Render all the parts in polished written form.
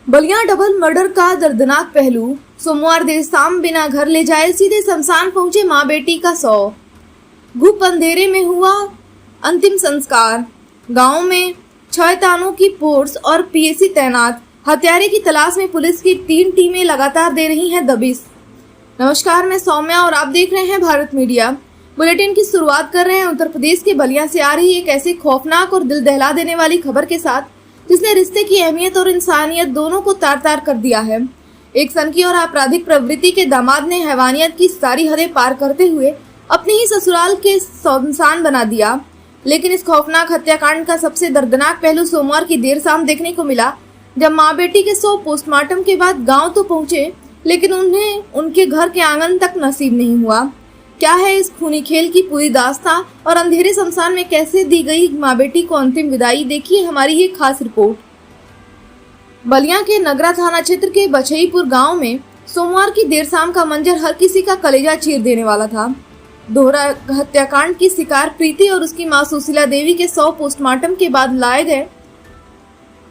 Ballia double murder का दर्दनाक पहलू। सोमवार देर शाम बिना घर ले जाए सीधे शमशान पहुंचे मां बेटी का शव। घुप अंधेरे में हुआ अंतिम संस्कार। गांव में 6 थानों की फोर्स और पीएसी तैनात। हत्यारे की तलाश में पुलिस की 3 टीमें लगातार दे रही हैं दबिश। नमस्कार, मैं सौम्या और आप देख रहे हैं भारत मीडिया। बुलेटिन की शुरुआत कर रहे हैं उत्तर प्रदेश के बलिया से आ रही एक ऐसी खौफनाक और दिल दहला देने वाली खबर के साथ, जिसने रिश्ते की अहमियत और इंसानियत दोनों को तार तार कर दिया है। एक सनकी और आपराधिक प्रवृत्ति के दामाद ने हैवानियत की सारी हदें पार करते हुए अपने ही ससुराल के शमशान बना दिया। लेकिन इस खौफनाक हत्याकांड का सबसे दर्दनाक पहलू सोमवार की देर शाम देखने को मिला, जब मां बेटी के शव पोस्टमार्टम के बाद गांव तो पहुंचे, लेकिन उन्हें उनके घर के आंगन तक नसीब नहीं हुआ। क्या है इस खूनी खेल की पूरी दास्तां और अंधेरे शमशान में कैसे दी गई मां बेटी को अंतिम विदाई, देखिए हमारी ये खास रिपोर्ट। बलिया के नगरा थाना क्षेत्र के बछईपुर गांव में सोमवार की देर शाम का मंजर हर किसी का कलेजा चीर देने वाला था। दोहरा हत्याकांड की शिकार प्रीति और उसकी मां सुशीला देवी के शव पोस्टमार्टम के बाद लाए गए,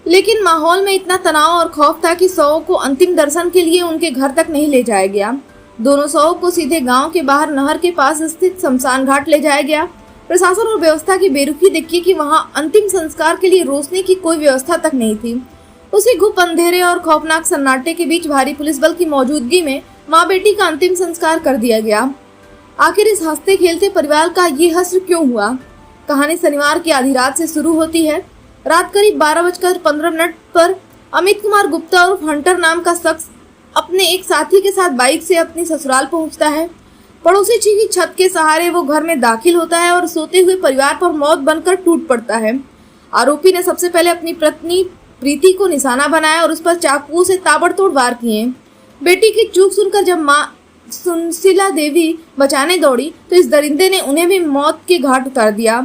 लेकिन माहौल में इतना तनाव और खौफ था कि शवों को अंतिम दर्शन के लिए उनके घर तक नहीं ले जाया गया। दोनों शवों को सीधे गांव के बाहर नहर के पास स्थित शमशान घाट ले जाया गया। प्रशासन और व्यवस्था की बेरुखी देखिए कि वहां अंतिम संस्कार के लिए रोशनी की कोई व्यवस्था तक नहीं थी। उसी गुप्त अंधेरे और खौफनाक सन्नाटे के बीच भारी पुलिस बल की मौजूदगी में मां बेटी का अंतिम संस्कार कर दिया गया। आखिर इस हंसते खेलते परिवार का ये हश्र क्यों हुआ? कहानी शनिवार की आधी रात से शुरू होती है। रात करीब 12:15 पर अमित कुमार गुप्ता और हंटर नाम का शख्स अपने एक साथी के साथ बाइक से अपनी ससुराल पहुंचता है। पड़ोसी की छत के सहारे वो घर में दाखिल होता है और सोते हुए परिवार पर मौत बनकर टूट पड़ता है। आरोपी ने सबसे पहले अपनी पत्नी प्रीति को निशाना बनाया और उस पर चाकू से ताबड़तोड़ वार किए। बेटी की चूक सुनकर जब मां सुशीला देवी बचाने दौड़ी तो इस दरिंदे ने उन्हें भी मौत के घाट उतार दिया।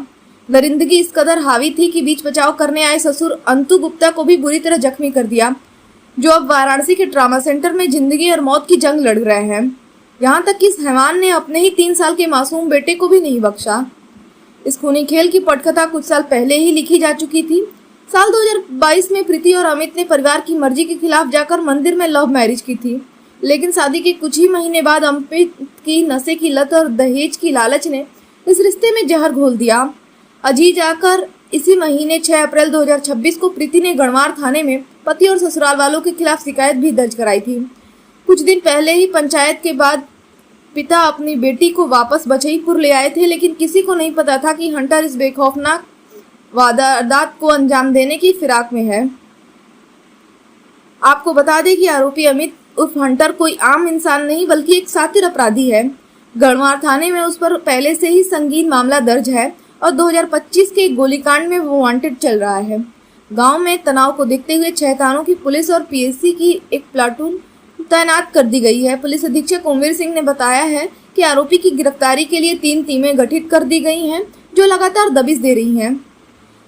दरिंदगी इस कदर हावी थी कि बीच बचाव करने आए ससुर अंतु गुप्ता को भी बुरी तरह जख्मी कर दिया, जो अब वाराणसी के ट्रामा सेंटर में जिंदगी और मौत की जंग लड़ रहे हैं। यहाँ तक कि इस हैवान ने अपने ही 3 साल के मासूम बेटे को भी नहीं बख्शा। इस खूनी खेल की पटकथा कुछ साल पहले ही लिखी जा चुकी थी। साल 2022 में प्रीति और अमित ने परिवार की मर्जी के खिलाफ जाकर मंदिर में लव मैरिज की थी, लेकिन शादी के कुछ ही महीने बाद अमित की नशे की लत और दहेज की लालच ने इस रिश्ते में जहर घोल दिया। अजी जाकर इसी महीने 6 अप्रैल 2026 को प्रीति ने गणवार थाने में पति और ससुराल वालों के खिलाफ शिकायत भी दर्ज कराई थी। कुछ दिन पहले ही पंचायत के बाद पिता अपनी बेटी को वापस बछईपुर ले आए थे, लेकिन किसी को नहीं पता था कि हंटर इस बेखौफनाक वारदात को अंजाम देने की फिराक में है। आपको बता दें कि आरोपी अमित उर्फ हंटर कोई आम इंसान नहीं बल्कि एक शातिर अपराधी है। गणवार थाने में उस पर पहले से ही संगीन मामला दर्ज है और 2025 के गोलीकांड में वो वांटेड चल रहा है। गांव में तनाव को देखते हुए 6 थानों की पुलिस और पीएसी की एक प्लाटून तैनात कर दी गई है। पुलिस अधीक्षक ओमवीर सिंह ने बताया है कि आरोपी की गिरफ्तारी के लिए 3 टीमें गठित कर दी गई हैं, जो लगातार दबिश दे रही हैं।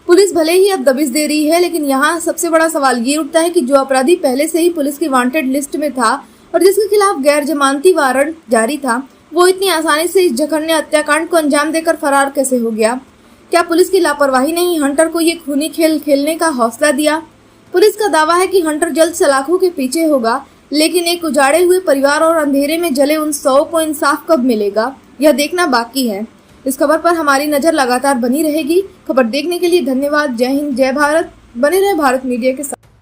पुलिस भले ही अब दबिश दे रही है, लेकिन यहाँ सबसे बड़ा सवाल ये उठता है कि जो अपराधी पहले से ही पुलिस की वांटेड लिस्ट में था और जिसके खिलाफ गैर जमानती वारंट जारी था, वो इतनी आसानी से इस जघन्य हत्याकांड को अंजाम देकर फरार कैसे हो गया? क्या पुलिस की लापरवाही ने ही हंटर को ये खूनी खेल खेलने का हौसला दिया? पुलिस का दावा है कि हंटर जल्द सलाखों के पीछे होगा, लेकिन एक उजाड़े हुए परिवार और अंधेरे में जले उन शवों को इंसाफ कब मिलेगा, यह देखना बाकी है। इस खबर पर हमारी नजर लगातार बनी रहेगी। खबर देखने के लिए धन्यवाद। जय हिंद, जय भारत। बने रहे भारत मीडिया के साथ।